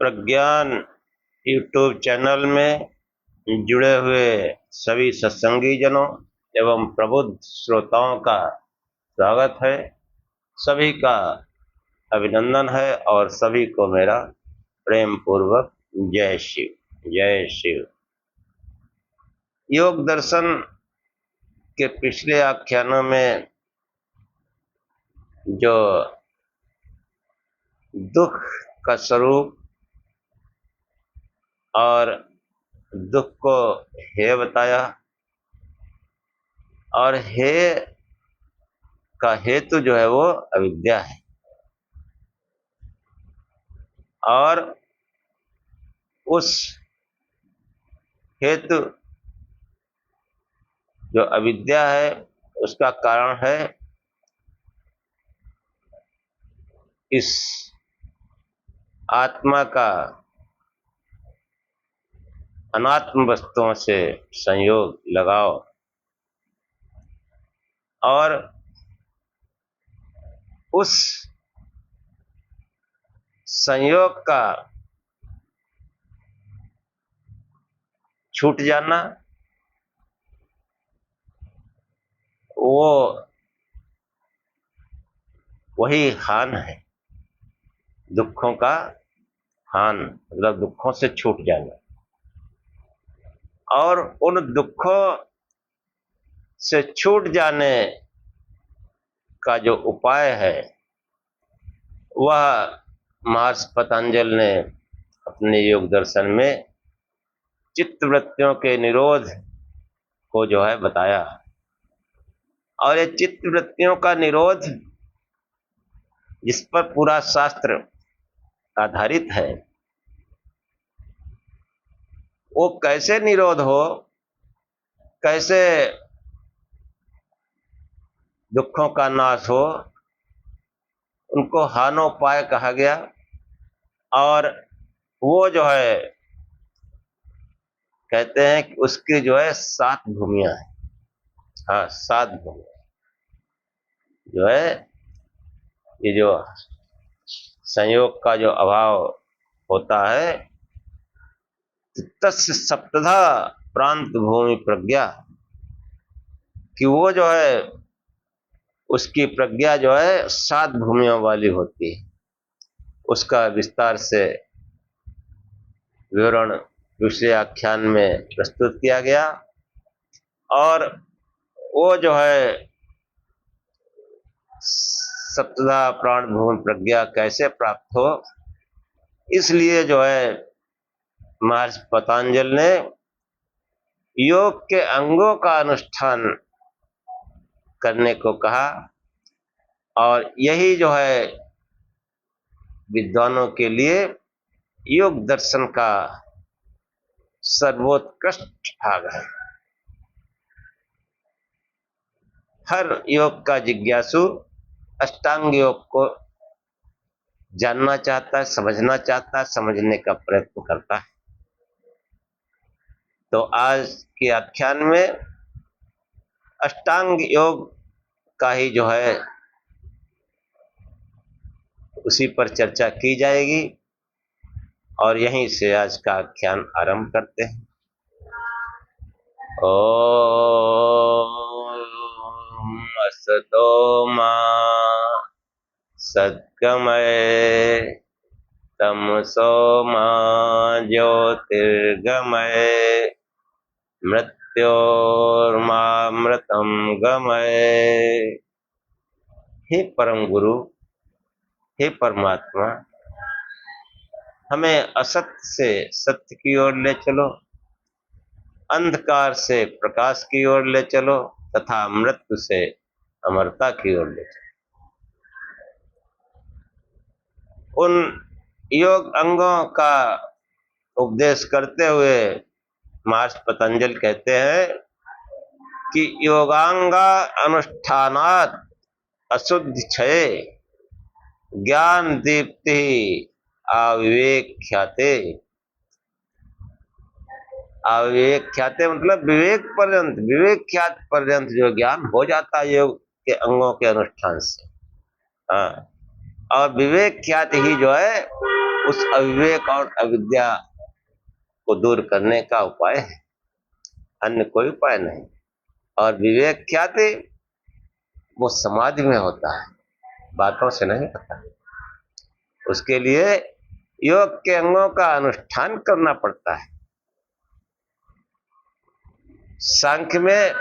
प्रज्ञान YouTube channel में जुड़े हुए सभी सत्संगी जनों एवं प्रबुद्ध श्रोताओं का स्वागत है। सभी का अभिनंदन है और सभी को मेरा प्रेम पूर्वक जय शिव जय शिव। योग दर्शन के पिछले आख्यानों में जो दुख का स्वरूप और दुख को हेय बताया और हेय का हेतु जो है वो अविद्या है और उस हेतु जो अविद्या है उसका कारण है इस आत्मा का अनात्म वस्तुओं से संयोग लगाओ और उस संयोग का छूट जाना वही हान है। दुखों का हान मतलब दुखों से छूट जाना और उन दुखों से छूट जाने का जो उपाय है वह महर्षि पतंजलि ने अपने योग दर्शन में चित्तवृत्तियों के निरोध को जो है बताया। और ये चित्तवृत्तियों का निरोध जिस पर पूरा शास्त्र आधारित है वो कैसे निरोध हो, कैसे दुखों का नाश हो, उनको हानोपाय कहा गया। और वो जो है कहते हैं कि उसकी जो है 7 भूमियां हैं। हाँ, 7 भूमियां जो है ये जो संयोग का जो अभाव होता है तस्य सप्तधा प्रांत भूमि प्रज्ञा कि वो जो है उसकी प्रज्ञा जो है 7 भूमियों वाली होती है। उसका विस्तार से विवरण दूसरे आख्यान में प्रस्तुत किया गया और वो जो है सप्तधा प्राण भूमि प्रज्ञा कैसे प्राप्त हो, इसलिए जो है महर्षि पतंजलि ने योग के अंगों का अनुष्ठान करने को कहा। और यही जो है विद्वानों के लिए योग दर्शन का सर्वोत्कृष्ट भाग है। हर योग का जिज्ञासु अष्टांग योग को जानना चाहता है, समझना चाहता है, समझने का प्रयत्न करता है। तो आज के आख्यान में अष्टांग योग का ही जो है उसी पर चर्चा की जाएगी और यहीं से आज का आख्यान आरंभ करते हैं। ओम असतो मा सद्गमय तमसो मा ज्योतिर्गमय मृत्योर्मामृतम गमय। हे परम गुरु, हे परमात्मा, हमें असत्य से सत्य की ओर ले चलो, अंधकार से प्रकाश की ओर ले चलो तथा मृत्यु से अमरता की ओर ले चलो। उन योग अंगों का उपदेश करते हुए महर्षि पतंजलि कहते हैं कि योगांगा अनुष्ठानात् अशुद्धि क्षये ज्ञान दीप्ति अविवेक ख्याते। अविवेक ख्याते मतलब विवेक ख्यात पर्यंत जो ज्ञान हो जाता है योग के अंगों के अनुष्ठान से। हाँ, और विवेक ख्याति ही जो है उस अविवेक और अविद्या को दूर करने का उपाय है, अन्य कोई उपाय नहीं। और विवेक क्या थे? वो समाधि में होता है, बातों से नहीं होता। उसके लिए योग के अंगों का अनुष्ठान करना पड़ता है। सांख्य में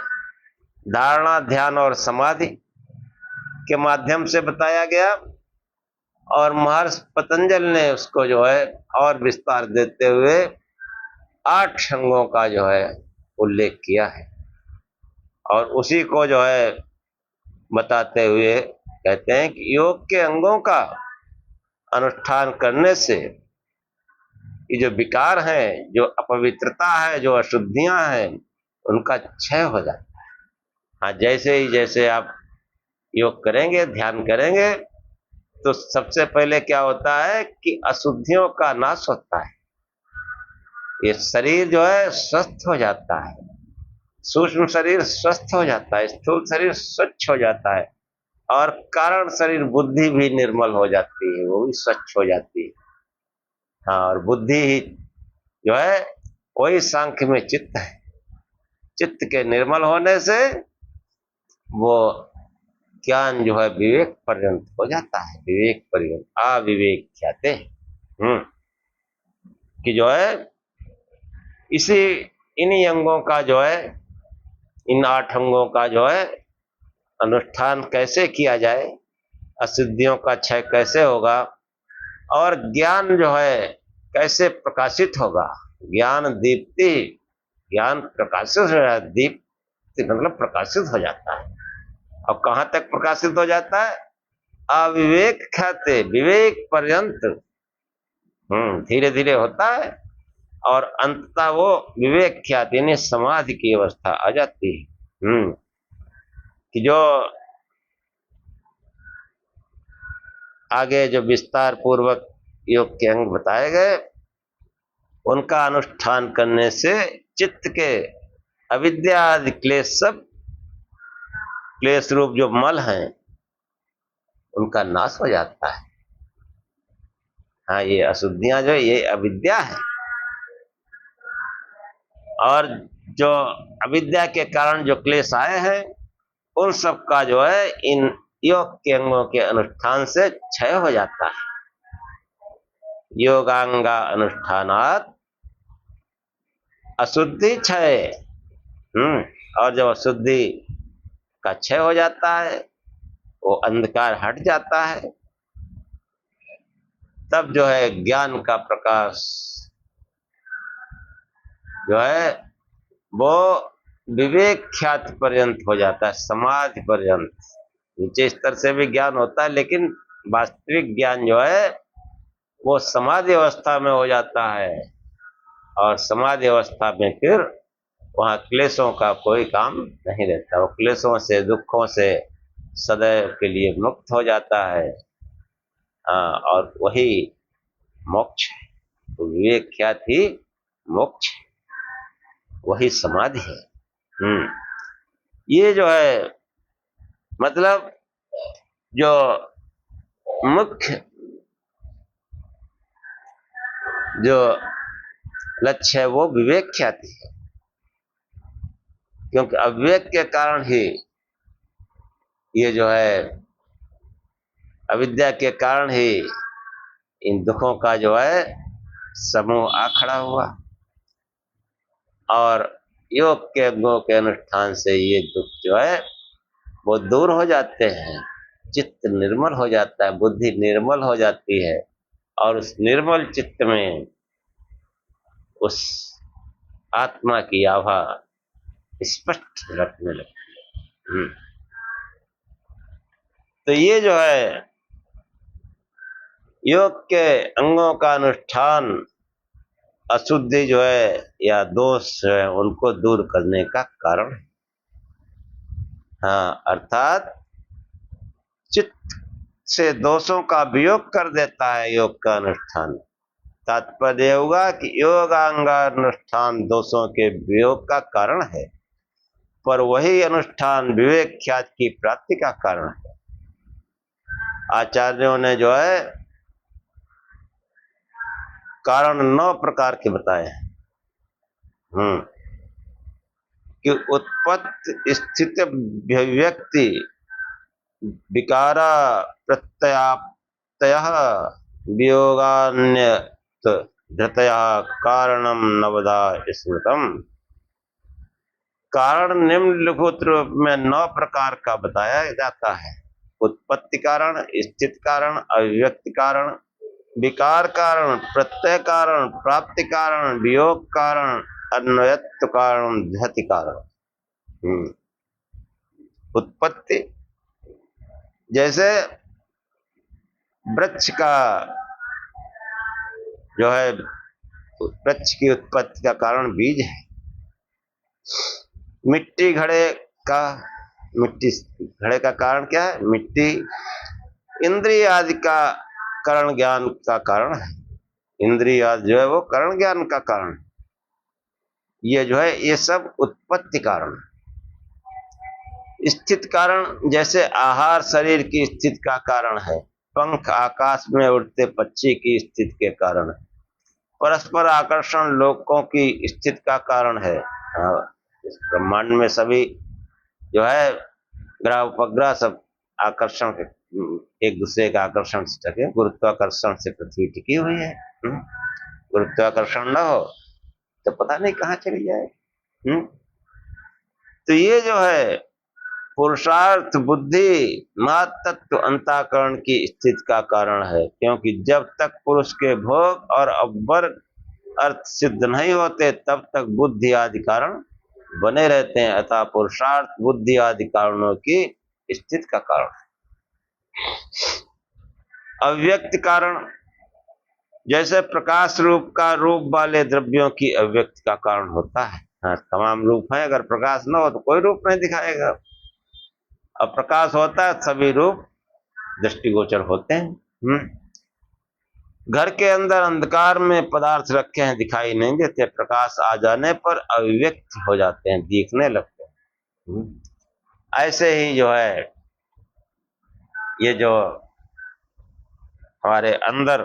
धारणा, ध्यान और समाधि के माध्यम से बताया गया, और महर्षि पतंजलि ने उसको जो है और विस्तार देते हुए 8 अंगों का जो है उल्लेख किया है। और उसी को जो है बताते हुए कहते हैं कि योग के अंगों का अनुष्ठान करने से ये जो विकार हैं, जो अपवित्रता है, जो अशुद्धियां हैं, उनका क्षय हो जाता है। हाँ, जैसे आप योग करेंगे, ध्यान करेंगे, तो सबसे पहले क्या होता है कि अशुद्धियों का नाश होता है। ये शरीर जो है स्वस्थ हो जाता है, सूक्ष्म शरीर स्वस्थ हो जाता है, स्थूल शरीर स्वच्छ हो जाता है, और कारण शरीर बुद्धि भी निर्मल हो जाती है, वो भी स्वच्छ हो जाती है। हाँ, और बुद्धि ही जो है वही सांख्य में चित्त है। चित्त के निर्मल होने से वो ज्ञान जो है विवेक पर्यंत हो जाता है। विवेक पर्यंत अविवेक कहते हैं। कि जो है इसी इन्हीं अंगों का जो है, इन 8 अंगों का जो है अनुष्ठान कैसे किया जाए, अशुद्धियों का क्षय कैसे होगा, और ज्ञान जो है कैसे प्रकाशित होगा। ज्ञान दीप्ति, ज्ञान प्रकाशित हो जाता है। दीप्ति मतलब प्रकाशित हो जाता है। अब कहां तक प्रकाशित हो जाता है? अविवेक ख्याते विवेक पर्यंत धीरे धीरे होता है, और अंततः वो विवेक ख्याति यानी समाधि की अवस्था आ जाती है। कि जो आगे जो विस्तार पूर्वक योग के अंग बताए गए, उनका अनुष्ठान करने से चित्त के अविद्या आदि क्लेश, सब क्लेश रूप जो मल हैं, उनका नाश हो जाता है। हाँ, ये अशुद्धियां जो ये अविद्या है, और जो अविद्या के कारण जो क्लेश आए हैं, उन सब का जो है इन योग के अंगों के अनुष्ठान से क्षय हो जाता है। योगांगा अनुष्ठानात अशुद्धि क्षय। और जब अशुद्धि का क्षय हो जाता है, वो अंधकार हट जाता है, तब जो है ज्ञान का प्रकाश जो है वो विवेक ख्याति पर्यंत हो जाता है, समाधि पर्यंत। नीचे स्तर से भी ज्ञान होता है, लेकिन वास्तविक ज्ञान जो है वो समाधि अवस्था में हो जाता है, और समाधि अवस्था में फिर वहां क्लेशों का कोई काम नहीं रहता। वो क्लेशों से, दुखों से सदैव के लिए मुक्त हो जाता है। और वही मोक्ष है। तो विवेक ख्याति मोक्ष है, वही समाधि है। ये जो है मतलब जो मुख्य जो लक्ष्य है वो विवेक ख्याति है, क्योंकि अविवेक के कारण ही ये जो है अविद्या के कारण ही इन दुखों का जो है समूह आ खड़ा हुआ, और योग के अंगों के अनुष्ठान से ये दुख जो है वो दूर हो जाते हैं। चित्त निर्मल हो जाता है, बुद्धि निर्मल हो जाती है, और उस निर्मल चित्त में उस आत्मा की आभा स्पष्ट रखने लगती है। तो ये जो है योग के अंगों का अनुष्ठान अशुद्धि जो है या दोष जो है उनको दूर करने का कारण है। हाँ, अर्थात चित्त से दोषों का वियोग कर देता है योग का अनुष्ठान। तात्पर्य होगा कि योगांगानुष्ठान दोषों के वियोग का कारण है, पर वही अनुष्ठान विवेक ख्याति की प्राप्ति का कारण है। आचार्यों ने जो है कारण 9 प्रकार के बताए हैं। कि उत्पत्ति स्थिति व्यक्ति विकारा प्रत्ययाप्तय वियोगान्यत धृतया कारणम नवदा स्मृतम। कारण निम्नलिखित रूप में 9 प्रकार का बताया जाता है। उत्पत्ति कारण, स्थिति कारण, अव्यक्ति कारण, विकार कारण, प्रत्यय कारण, प्राप्ति कारण, वियोग कारण, अन्वयत्व कारण, धृति कारण। उत्पत्ति जैसे वृक्ष का जो है, वृक्ष की उत्पत्ति का कारण बीज है। मिट्टी घड़े का कारण क्या है? मिट्टी इंद्रिय आदि का करण ज्ञान का कारण है। इंद्रिय आदि जो है वो करण ज्ञान का कारण, ये जो है ये सब उत्पत्ति कारण। स्थित कारण जैसे आहार शरीर की स्थिति का कारण है, पंख आकाश में उड़ते पक्षी की स्थिति के कारण है, परस्पर आकर्षण लोकों की स्थिति का कारण है। इस ब्रह्मांड में सभी जो है ग्रह उपग्रह सब आकर्षण एक दूसरे का आकर्षण से टके, गुरुत्वाकर्षण से पृथ्वी टिकी हुई है। गुरुत्वाकर्षण न हो तो पता नहीं कहाँ चली जाए। तो ये जो है पुरुषार्थ बुद्धि महातत्व अंतःकरण की स्थिति का कारण है, क्योंकि जब तक पुरुष के भोग और अवर्ग अर्थ सिद्ध नहीं होते तब तक बुद्धि आदि कारण बने रहते हैं। अतः पुरुषार्थ बुद्धि आदि कारणों की स्थिति का कारण है। अव्यक्त कारण जैसे प्रकाश रूप का रूप वाले द्रव्यों की अव्यक्त का कारण होता है। हाँ, तमाम रूप है, अगर प्रकाश न हो तो कोई रूप नहीं दिखाएगा। अब प्रकाश होता है सभी रूप दृष्टिगोचर होते हैं। घर के अंदर अंधकार में पदार्थ रखे हैं, दिखाई नहीं देते, प्रकाश आ जाने पर अभिव्यक्त हो जाते हैं, दिखने लगते हैं। ऐसे ही जो है ये जो हमारे अंदर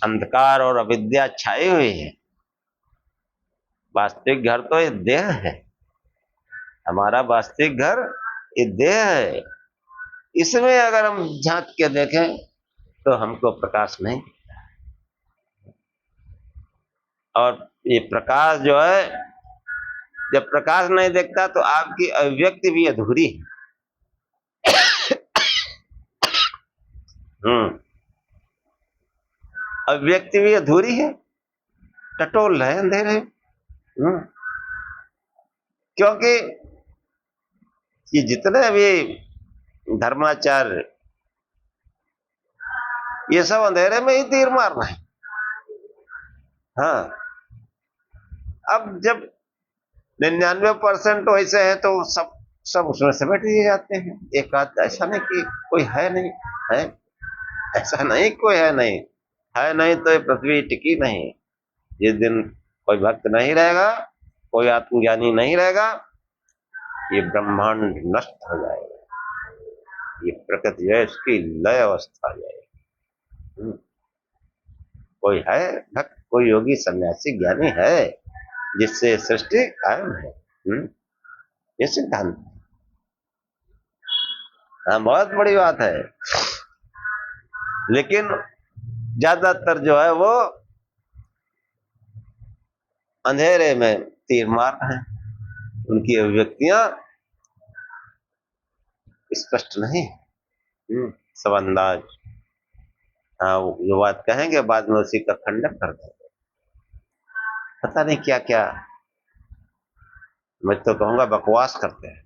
अंधकार और अविद्या छाई हुई है, वास्तविक घर तो ये देह है। हमारा वास्तविक घर ये देह है। इसमें अगर हम झांक के देखें तो हमको प्रकाश नहीं, और ये प्रकाश जो है, जब प्रकाश नहीं दिखता तो आपकी अभिव्यक्ति भी अधूरी है। अभिव्यक्ति भी अधूरी है, टटोल रहे अंधेरे। क्योंकि ये जितने भी धर्माचार्य ये सब अंधेरे में ही तीर मारना है। हाँ, अब जब 99% वैसे है तो सब उसमें समेट दिए जाते हैं। एक आध ऐसा नहीं कि कोई है नहीं है, ऐसा नहीं कोई है नहीं तो ये पृथ्वी टिकी नहीं। जिस दिन कोई भक्त नहीं रहेगा, कोई आत्मज्ञानी नहीं रहेगा, ये ब्रह्मांड नष्ट हो जाएगा, ये प्रकृति है इसकी लय अवस्था आ जाएगी। कोई है भक्त, कोई योगी सन्यासी ज्ञानी है जिससे सृष्टि कायम है। ये सिद्धांत, हाँ, बहुत बड़ी बात है। लेकिन ज्यादातर जो है वो अंधेरे में तीर मार रहे हैं, उनकी अभिव्यक्तियां स्पष्ट नहीं है, सब अंदाज। हाँ, जो बात कहेंगे बाद में उसी का खंडन कर देंगे, पता नहीं क्या क्या, मैं तो कहूंगा बकवास करते हैं।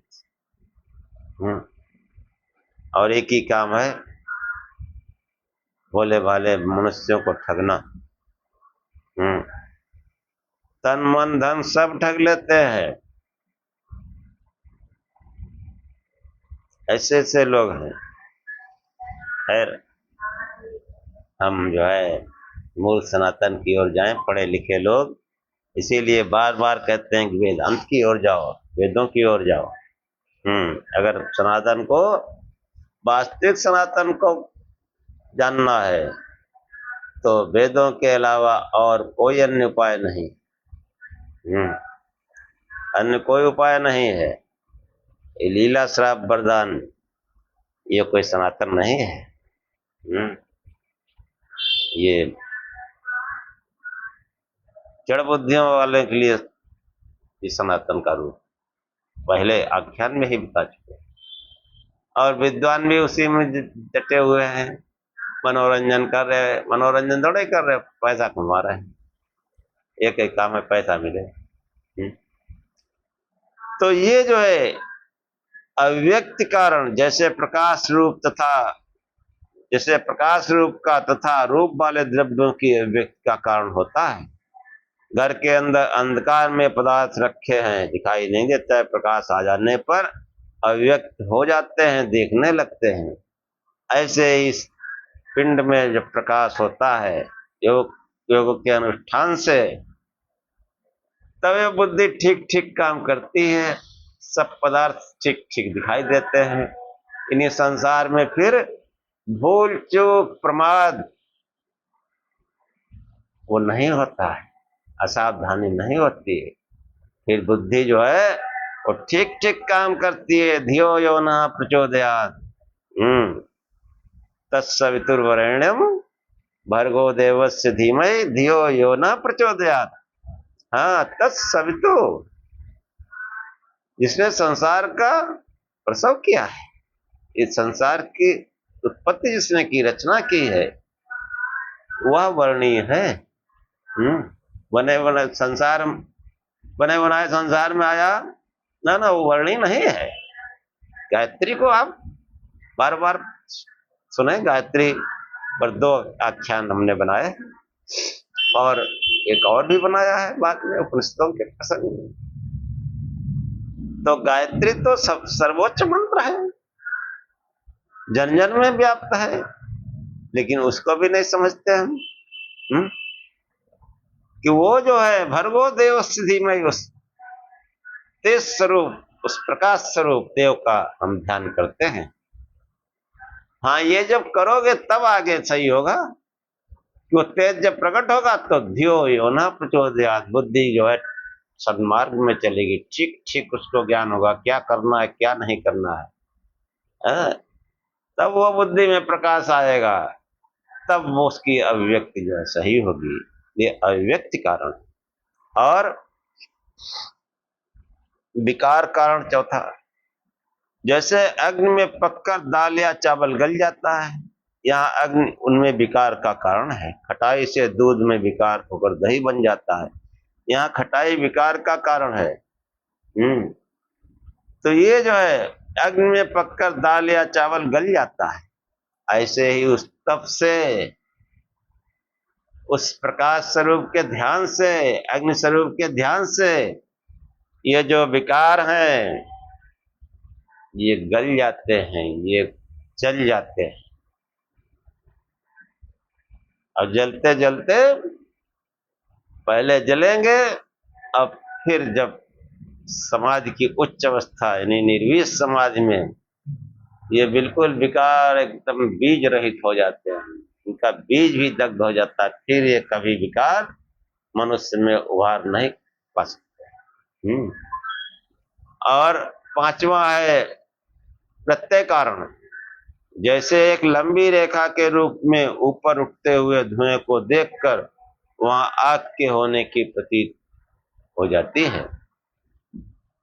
और एक ही काम है भोले भाले मनुष्यों को ठगना। तन मन धन सब ठग लेते हैं, ऐसे ऐसे लोग हैं। खैर, हम जो है मूल सनातन की ओर जाएं, पढ़े लिखे लोग, इसीलिए बार बार कहते हैं कि वेदांत की ओर जाओ, वेदों की ओर जाओ। अगर सनातन को, वास्तविक सनातन को जानना है तो वेदों के अलावा और कोई अन्य उपाय नहीं। अन्य कोई उपाय नहीं है। ये लीला श्राप वरदान ये कोई सनातन नहीं है। ये जड़ बुद्धियों वाले के लिए ये सनातन का रूप पहले आख्यान में ही बता चुके, और विद्वान भी उसी में डटे हुए हैं। मनोरंजन कर रहे, मनोरंजन थोड़े कर रहे, पैसा कमा रहे हैं। एक एक काम में पैसा मिले। तो ये जो है अव्यक्त कारण, जैसे प्रकाश रूप का तथा रूप वाले द्रव्यों की अव्यक्त का कारण होता है। घर के अंदर अंधकार में पदार्थ रखे हैं, दिखाई नहीं देता है, प्रकाश आ जाने पर अव्यक्त हो जाते हैं, देखने लगते हैं। ऐसे इस पिंड में जब प्रकाश होता है योग के अनुष्ठान से, तब ये बुद्धि ठीक ठीक काम करती है, सब पदार्थ ठीक ठीक दिखाई देते हैं। इन्हीं संसार में फिर भूल चूक प्रमाद वो नहीं होता है, असावधानी नहीं होती है। फिर बुद्धि जो है वो ठीक ठीक काम करती है। धियो यो न प्रचोदयात् तत्सवितुर्वरेण्यम भर्गो देवस्य धीमहि धियो यो न प्रचोदयात्। हाँ, तत्सवितु, जिसने संसार का प्रसव किया है, इस संसार की उत्पत्ति जिसने की, रचना की है, वह वर्णीय है। बने बनाए संसार में आया ना, वो वर्णीय नहीं है। गायत्री को आप बार बार सुने, गायत्री पर 2 आख्यान हमने बनाए, और एक और भी बनाया है बाद में उपनिषदों के प्रसंग में। तो गायत्री तो सर्वोच्च मंत्र है, जन जन में व्याप्त है, लेकिन उसको भी नहीं समझते हम। कि वो जो है भर्गो देव सिद्धि में, उस तेज स्वरूप, उस प्रकाश स्वरूप देव का हम ध्यान करते हैं। हाँ, ये जब करोगे तब आगे सही होगा। कि वो तेज जब प्रकट होगा तो धियो यो न प्रचोदयात्, बुद्धि जो है सन्मार्ग में चलेगी, ठीक ठीक उसको ज्ञान होगा क्या करना है क्या नहीं करना है। तब वो बुद्धि में प्रकाश आएगा, तब वो उसकी अभिव्यक्ति जो है सही होगी। ये अभिव्यक्ति कारण। और विकार कारण चौथा, जैसे अग्नि में पककर दाल या चावल गल जाता है, यहाँ अग्नि उनमें विकार का कारण है। खटाई से दूध में विकार होकर दही बन जाता है, यहाँ खटाई विकार का कारण है। तो ये जो है अग्नि में पककर दाल या चावल गल जाता है, ऐसे ही उस तप से, उस प्रकाश स्वरूप के ध्यान से, अग्नि स्वरूप के ध्यान से ये जो विकार हैं ये गल जाते हैं, ये जल जाते हैं। और जलते जलते पहले जलेंगे, अब फिर जब समाधि की उच्च अवस्था यानी निर्विष समाधि में ये बिल्कुल विकार एकदम बीज रहित हो जाते हैं, इनका बीज भी दग्ध हो जाता है, फिर ये कभी विकार मनुष्य में उभार नहीं पा सकते। और 5वां है प्रत्यय कारण। जैसे एक लंबी रेखा के रूप में ऊपर उठते हुए धुएं को देखकर वहां आग के होने की प्रतीत हो जाती है,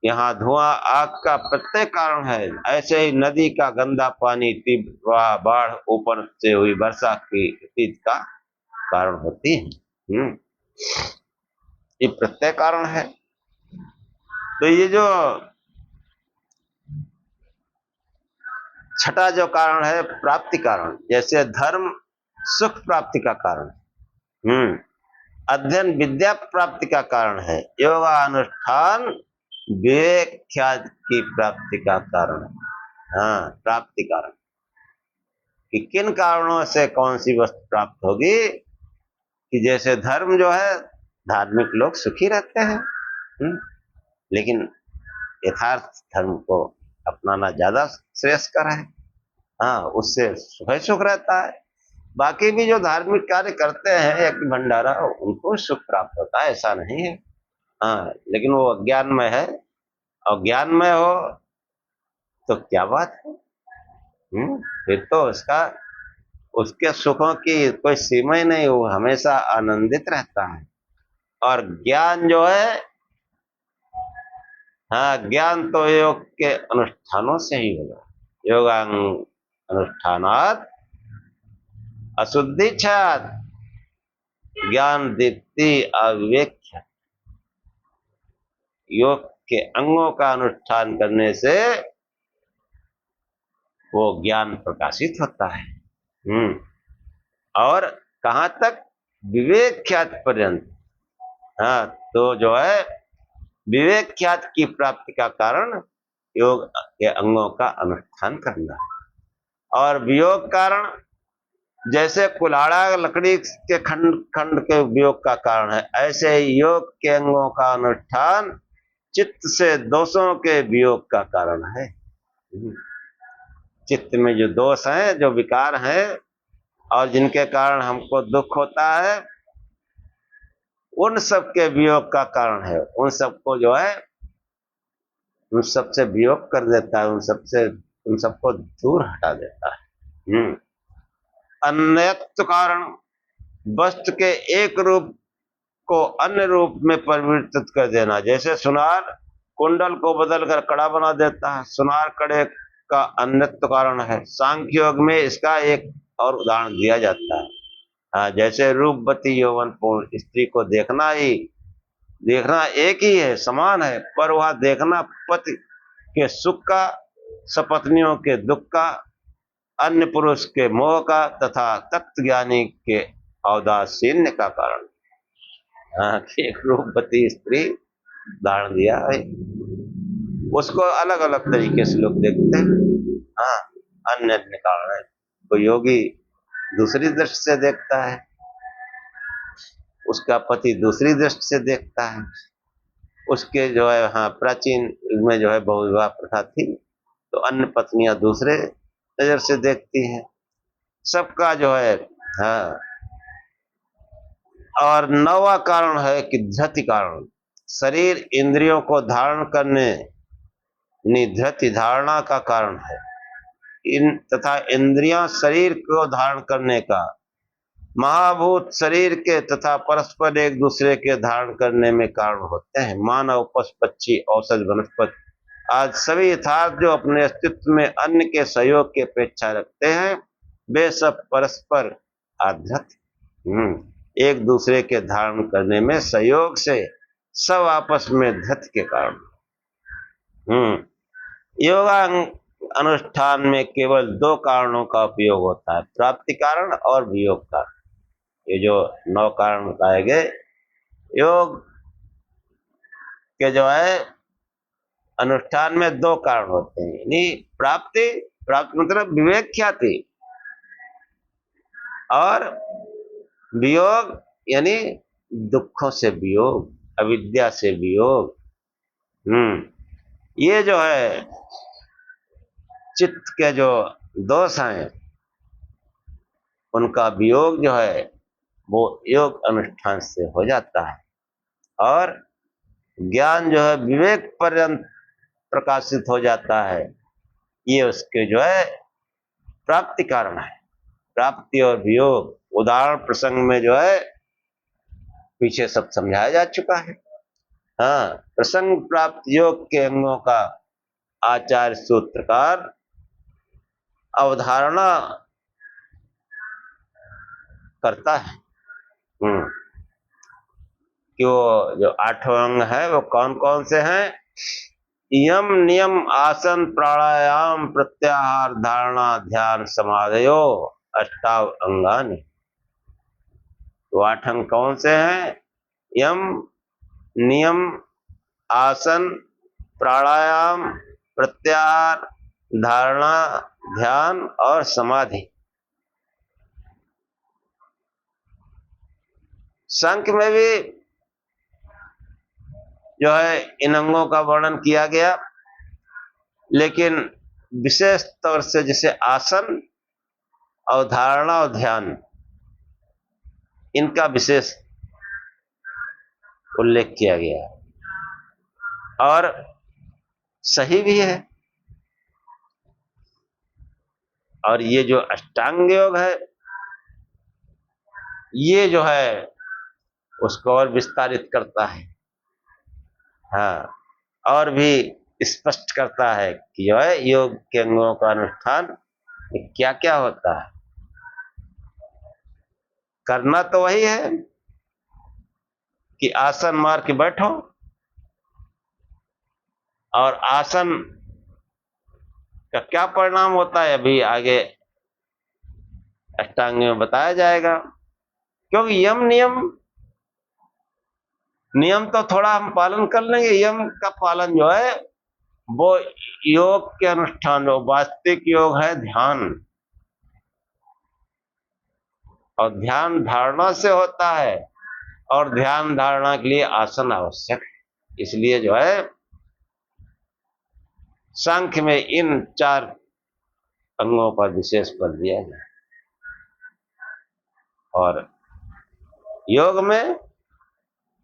यहाँ धुआं आग का प्रत्यय कारण है। ऐसे ही नदी का गंदा पानी तीव्र बाढ़ ऊपर से हुई वर्षा की प्रतीत का कारण होती है। ये प्रत्यय कारण है। तो ये जो छठा जो कारण है प्राप्ति कारण, जैसे धर्म सुख प्राप्ति का कारण, अध्ययन विद्या प्राप्ति का कारण है, योगानुष्ठान विवेक ख्याति की प्राप्ति का कारण है। हाँ, प्राप्ति कारण कि किन कारणों से कौन सी वस्तु प्राप्त होगी। कि जैसे धर्म जो है, धार्मिक लोग सुखी रहते हैं, लेकिन यथार्थ धर्म को अपनाना ज्यादा श्रेयस्कर है। हाँ, उससे सुख ही सुख रहता है। बाकी भी जो धार्मिक कार्य करते हैं यज्ञ भंडारा, उनको सुख प्राप्त होता है, ऐसा नहीं है। हाँ, लेकिन वो अज्ञानमय है, और ज्ञानमय हो तो क्या बात है। फिर तो उसके सुखों की कोई सीमा ही नहीं, वो हमेशा आनंदित रहता है। और ज्ञान जो है, हाँ, ज्ञान तो योग के अनुष्ठानों से ही होगा। योगांग अनुष्ठानात अशुद्धि छात ज्ञान दीप्ति अविवेक्य। योग के अंगों का अनुष्ठान करने से वो ज्ञान प्रकाशित होता है। और कहां तक? विवेक ख्यात पर्यंत। हाँ, तो जो है विवेक ख्यात की प्राप्ति का कारण योग के अंगों का अनुष्ठान करना। और वियोग कारण, जैसे कुल्हाड़ा लकड़ी के खंड खंड के वियोग का कारण है, ऐसे योग के अंगों का अनुष्ठान चित्त से दोषों के वियोग का कारण है। चित्त में जो दोष हैं, जो विकार हैं, और जिनके कारण हमको दुख होता है, उन सब के वियोग का कारण है। उन सबको जो है, उन सबसे वियोग कर देता है, उन सबको दूर हटा देता है। अन्यत्व कारण, वस्तु के एक रूप को अन्य रूप में परिवर्तित कर देना। जैसे सुनार कुंडल को बदलकर कड़ा बना देता है, सुनार कड़े का अन्यत्व कारण है। सांख्य योग में इसका एक और उदाहरण दिया जाता है। हाँ, जैसे रूपवती यौवनपूर्ण स्त्री को देखना एक ही है, समान है, पर वह देखना पति के सुख का, सपत्नियों के दुख का, अन्य पुरुष के मोह का तथा तत्वज्ञानी के औदासीन्य का कारण। हाँ, एक रूपवती स्त्री उदाहरण दिया है, उसको अलग अलग तरीके से लोग देखते हैं। हाँ, अन्य अन्य कारण है। तो योगी दूसरी दृष्टि से देखता है, उसका पति दूसरी दृष्टि से देखता है, उसके जो है, हाँ, प्राचीन युग में जो है बहुविवाह प्रथा थी, तो अन्य पत्नियां दूसरे नजर से देखती हैं। सबका जो है, हाँ। और नौवा कारण है कि धृति कारण, शरीर इंद्रियों को धारण करने धृति धारणा का कारण है। तथा इंद्रियां शरीर को धारण करने का, महाभूत शरीर के तथा परस्पर एक दूसरे के धारण करने में कारण होते हैं। मानव, पशु पक्षी, औषध, वनस्पति आज सभी यथार्थ जो अपने अस्तित्व में अन्य के सहयोग की अपेक्षा रखते हैं, वे सब परस्पर आधृत, एक दूसरे के धारण करने में सहयोग से सब आपस में धृत के कारण। योगा अनुष्ठान में केवल दो कारणों का उपयोग होता है, प्राप्ति कारण और वियोग कारण। ये जो 9 कारण बताए गए, योग के जो है अनुष्ठान में 2 कारण होते हैं, यानी प्राप्ति मतलब विवेक ख्याति, और वियोग यानी दुखों से वियोग, अविद्या से वियोग। ये जो है चित्त के जो दोष हैं, उनका वियोग जो है वो योग अनुष्ठान से हो जाता है। और ज्ञान जो है विवेक पर्यंत प्रकाशित हो जाता है। ये उसके जो है प्राप्ति कारण है। प्राप्ति और वियोग उदाहरण प्रसंग में जो है पीछे सब समझाया जा चुका है। हाँ, प्रसंग प्राप्त योग के अंगों का आचार्य सूत्रकार अवधारणा करता है कि वो जो 8 अंग है वो कौन कौन से हैं। यम, नियम, आसन, प्राणायाम, प्रत्याहार, धारणा, ध्यान, समाधयो अष्टाव अंगानि। तो 8 अंग कौन से हैं? यम, नियम, आसन, प्राणायाम, प्रत्याहार, धारणा, ध्यान और समाधि। सांख्य में भी जो है इन अंगों का वर्णन किया गया, लेकिन विशेष तौर से जैसे आसन अवधारणा और ध्यान, इनका विशेष उल्लेख किया गया है और सही भी है। और ये जो अष्टांग योग है, ये जो है उसको और विस्तारित करता है। हाँ, और भी स्पष्ट करता है कि जो है योग के अंगों का अनुष्ठान क्या क्या होता है। करना तो वही है कि आसन मार के बैठो, और आसन का क्या परिणाम होता है अभी आगे अष्टांग में बताया जाएगा। क्योंकि नियम तो थोड़ा हम पालन कर लेंगे, यम का पालन जो है वो योग के अनुष्ठान, जो वास्तविक योग है ध्यान, और ध्यान धारणा से होता है, और ध्यान धारणा के लिए आसन आवश्यक है। इसलिए जो है सांख्य में इन 4 अंगों पर विशेष बल दिया गया, और योग में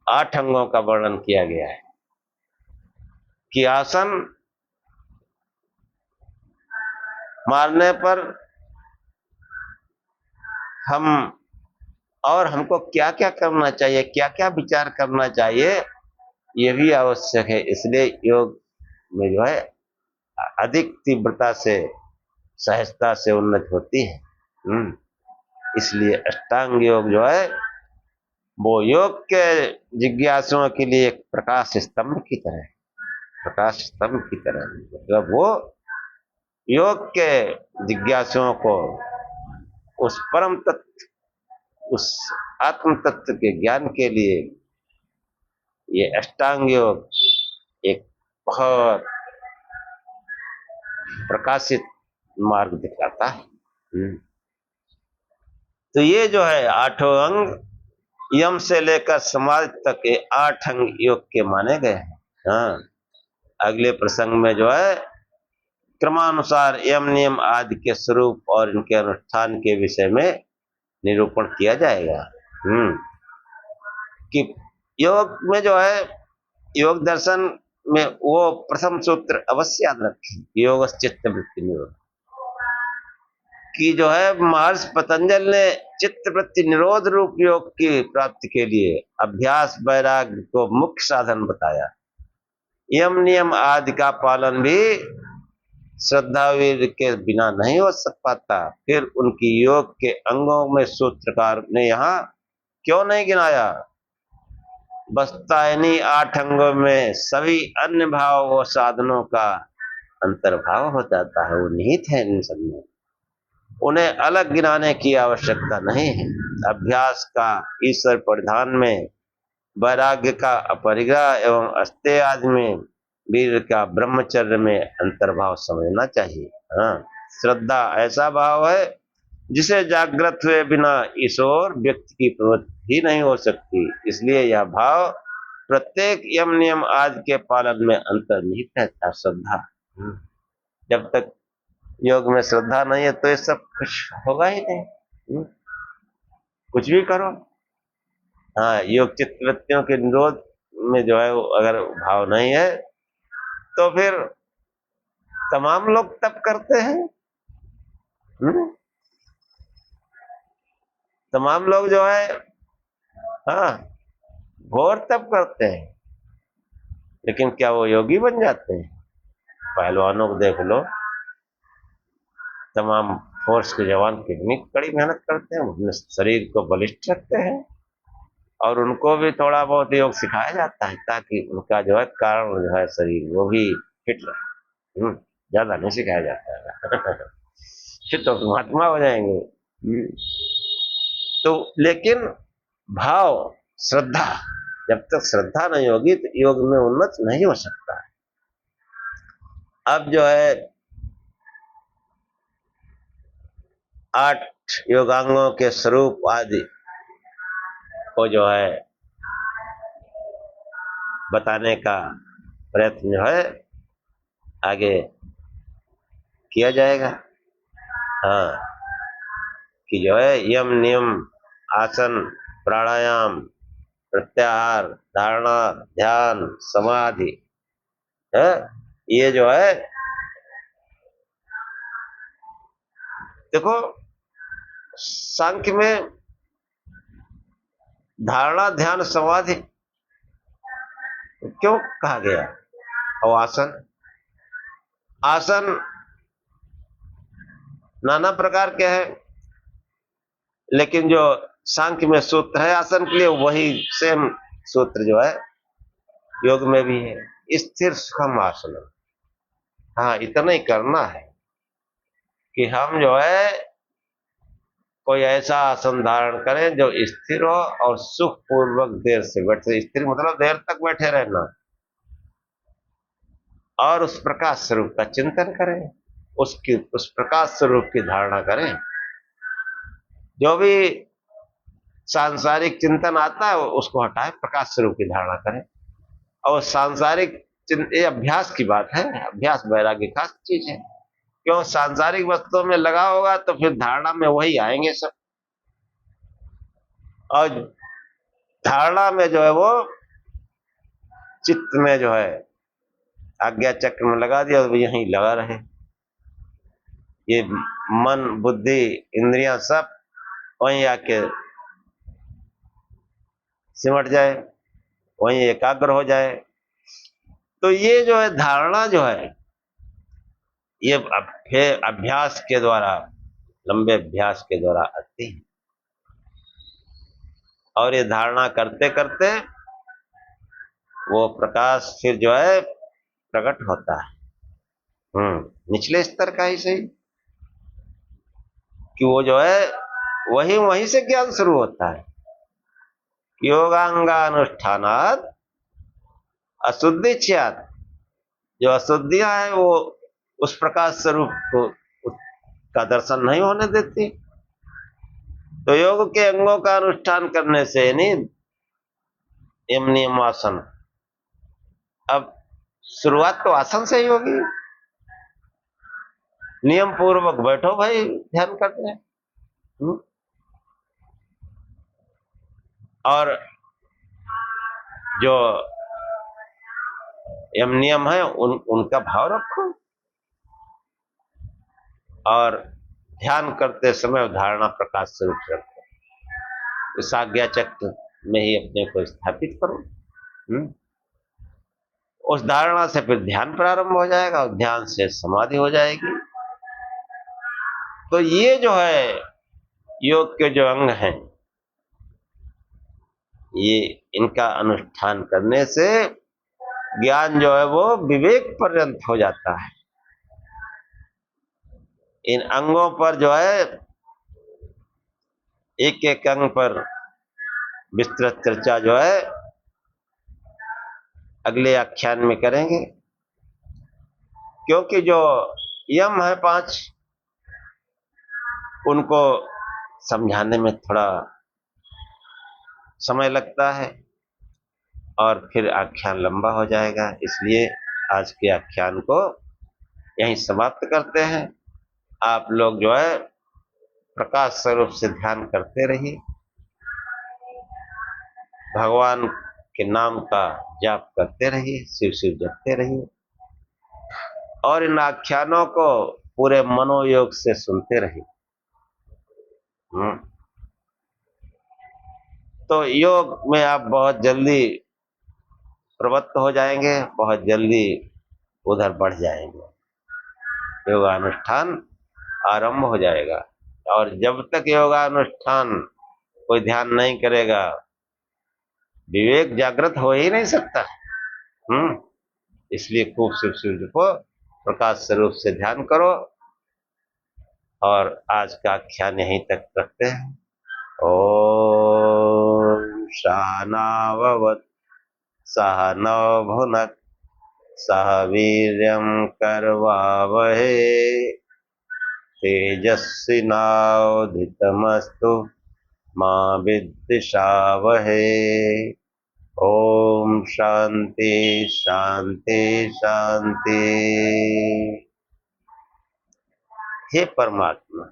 8 अंगों का वर्णन किया गया है कि आसन मारने पर हमको क्या क्या करना चाहिए, क्या क्या विचार करना चाहिए, ये भी आवश्यक है। इसलिए योग में जो है अधिक तीव्रता से, सहजता से उन्नति होती है। इसलिए अष्टांग योग जो है वो योग के जिज्ञासुओं के लिए एक प्रकाश स्तंभ की तरह, प्रकाश स्तंभ की तरह, मतलब वो योग के जिज्ञासुओं को उस परम तत्व, उस आत्म तत्व के ज्ञान के लिए ये अष्टांग योग एक बहुत प्रकाशित मार्ग दिखाता है। तो ये जो है 8 अंग, यम से लेकर समाधि तक के 8 अंग योग के माने गए हैं। हाँ, अगले प्रसंग में जो है क्रमानुसार यम नियम आदि के स्वरूप और इनके अनुष्ठान के विषय में निरूपण किया जाएगा। कि योग में जो है, योग दर्शन में वो प्रथम सूत्र अवश्य याद रखें, योग चित्त वृत्ति निरोध, कि जो है महर्षि पतंजल ने चित्त वृत्ति निरोध रूप योग की प्राप्ति के लिए अभ्यास वैराग्य को मुख्य साधन बताया। यम नियम आदि का पालन भी श्रद्धा वीर्य के बिना नहीं हो सक पाता। फिर उनकी योग के अंगों में सूत्रकार ने यहाँ क्यों नहीं गिनाया? बसता इन्हीं 8 अंगों में सभी अन्य भाव व साधनों का अंतर्भाव हो जाता है, वो निहित है इन सब में, उन्हें अलग गिनाने की आवश्यकता नहीं है। अभ्यास का ईश्वर परिधान में, वैराग्य का अपरिग्रह एवं अस्तेय आदि में, वीर का ब्रह्मचर्य में अंतर्भाव समझना चाहिए। हाँ, श्रद्धा ऐसा भाव है जिसे जागृत हुए बिना ईश्वर व्यक्ति की प्रवृत्ति ही नहीं हो सकती। इसलिए यह भाव प्रत्येक यम नियम आदि के पालन में अंतर्निहित रहता है। श्रद्धा, जब तक योग में श्रद्धा नहीं है तो ये सब कुछ होगा ही नहीं। कुछ भी करो, हाँ, योग चित्त वृत्तियों के निरोध में जो है अगर भाव नहीं है तो फिर तमाम लोग तप करते हैं। तमाम लोग जो है हाँ घोर तप करते हैं, लेकिन क्या वो योगी बन जाते हैं? पहलवानों को देख लो, तमाम फोर्स के जवान कितनी कड़ी मेहनत करते हैं, अपने शरीर को बलिष्ठ रखते हैं, और उनको भी थोड़ा बहुत योग सिखाया जाता है ताकि उनका जो है कारण जो है शरीर वो भी फिट रहे। ज्यादा नहीं सिखाया जाता है फिर तो महात्मा हो जाएंगे। तो लेकिन भाव, श्रद्धा, जब तक श्रद्धा नहीं होगी तो योग में उन्नत नहीं हो सकता है। अब जो है 8 योगांगों के स्वरूप आदि को जो है बताने का प्रयत्न जो है आगे किया जाएगा। हाँ, कि जो है यम नियम आसन प्राणायाम प्रत्याहार धारणा ध्यान समाधि है, ये जो है देखो सांख्य में धारणा ध्यान समाधि क्यों कहा गया। और आसन, आसन नाना प्रकार के हैं, लेकिन जो सांख्य में सूत्र है आसन के लिए वही सेम सूत्र जो है योग में भी है, स्थिर सुखम आसन। हाँ, इतना ही करना है कि हम जो है कोई ऐसा आसन धारण करें जो स्थिर हो और सुख पूर्वक देर से बैठे। स्थिर मतलब देर तक बैठे रहना, और उस प्रकाश स्वरूप का चिंतन करें, उस प्रकाश स्वरूप की धारणा करें। जो भी सांसारिक चिंतन आता है उसको हटाए, प्रकाश स्वरूप की धारणा करें। और सांसारिक ये अभ्यास की बात है, अभ्यास वैराग्य खास चीज है। क्यों, सांसारिक वस्तुओं में लगा होगा तो फिर धारणा में वही आएंगे सब, और धारणा में जो है वो चित्त में जो है आज्ञा चक्र में लगा दिया तो यहीं लगा रहे। ये मन बुद्धि इंद्रियां सब वहीं आके सिमट जाए, वहीं एकाग्र हो जाए। तो ये जो है धारणा जो है ये अभ्यास के द्वारा, लंबे अभ्यास के द्वारा आती है। और ये धारणा करते करते वो प्रकाश फिर जो है प्रकट होता है। निचले स्तर का ही सही कि वो जो है वहीं से ज्ञान शुरू होता है। योगांगानुष्ठानात् अशुद्धि च्यात्, जो अशुद्धियां हैं वो उस प्रकाश स्वरूप को का दर्शन नहीं होने देती। तो योग के अंगों का अनुष्ठान करने से नहीं, यम नियम आसन, अब शुरुआत तो आसन से ही होगी। नियम पूर्वक बैठो भाई, ध्यान करते हैं। और जो यम नियम है उनका भाव रखो, और ध्यान करते समय धारणा प्रकाश स्वरूप रखो। इस आज्ञा चक्र में ही अपने को स्थापित करो। उस धारणा से फिर ध्यान प्रारंभ हो जाएगा, और ध्यान से समाधि हो जाएगी। तो ये जो है योग के जो अंग हैं, ये इनका अनुष्ठान करने से ज्ञान जो है वो विवेक पर्यंत हो जाता है। इन अंगों पर जो है एक एक अंग पर विस्तृत चर्चा जो है अगले आख्यान में करेंगे, क्योंकि जो यम है 5 उनको समझाने में थोड़ा समय लगता है और फिर आख्यान लंबा हो जाएगा। इसलिए आज के आख्यान को यहीं समाप्त करते हैं। आप लोग जो है प्रकाश स्वरूप से ध्यान करते रहिए, भगवान के नाम का जाप करते रहिए, शिव शिव जपते रहिए, और इन आख्यानों को पूरे मनोयोग से सुनते रहिए। तो योग में आप बहुत जल्दी प्रवृत्त हो जाएंगे, बहुत जल्दी उधर बढ़ जाएंगे। योगानुष्ठान आरंभ हो जाएगा, और जब तक योगानुष्ठान कोई ध्यान नहीं करेगा, विवेक जागृत हो ही नहीं सकता। इसलिए खूब शिव शिव जपो, प्रकाश स्वरूप से ध्यान करो। और आज का आख्यान यहीं तक रखते हैं। ओम सहनाववतु सहनौ भुनक्तु सह वीर्यं करवावहै तेजस्विनावधीतमस्तु मा विद्विषावहै। ओम शांति शांति शांति। हे परमात्मा,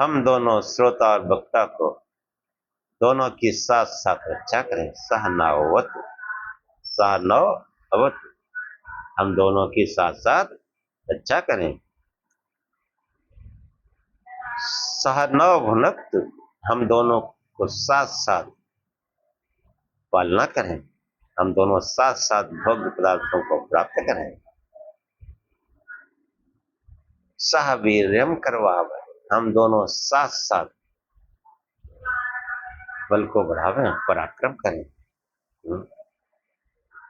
हम दोनों श्रोता और वक्ता को दोनों की साथ साथ रक्षा करें। सहनावत सहनौ अवत, हम दोनों की साथ साथ रक्षा करें। सहनौ भुनक्तु, हम दोनों को साथ साथ पालना करें, हम दोनों साथ साथ भोग्य पदार्थों को प्राप्त करें। सह वीर्यम करवावै, हम दोनों साथ साथ बल को बढ़ावें, पराक्रम करें।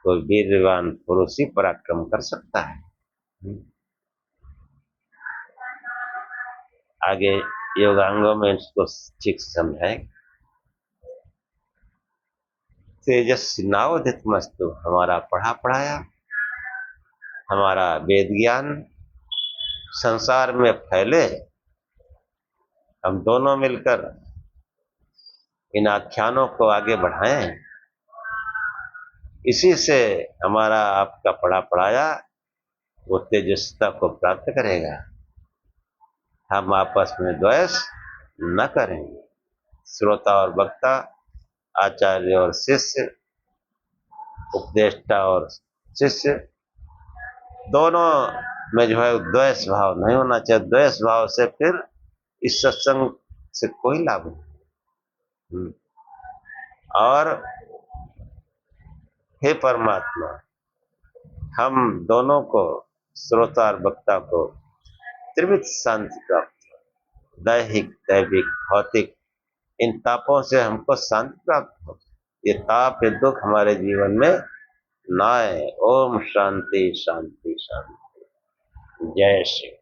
कोई वीरवान पुरुष ही पराक्रम कर सकता है। आगे योगांगों में इसको ठीक से समझाएं। तेजस्वी नावधित मस्तु, हमारा पढ़ा पढ़ाया, हमारा वेद ज्ञान संसार में फैले, हम दोनों मिलकर इन आख्यानों को आगे बढ़ाएं। इसी से हमारा आपका पढ़ा पढ़ाया वो तेजस्विता को प्राप्त करेगा। हम आपस में द्वेष न करें। श्रोता और वक्ता, आचार्य और शिष्य, उपदेष्टा और शिष्य, दोनों में जो है द्वेष भाव नहीं होना चाहिए। द्वेष भाव से फिर इस सत्संग से कोई लाभ नहीं। और हे परमात्मा, हम दोनों को, श्रोता और वक्ता को त्रिविध शांति प्राप्त हो, दैहिक दैविक भौतिक, इन तापों से हमको शांति प्राप्त हो। ये ताप ये दुख हमारे जीवन में ना आए। ओम शांति शांति शांति। जय श्री।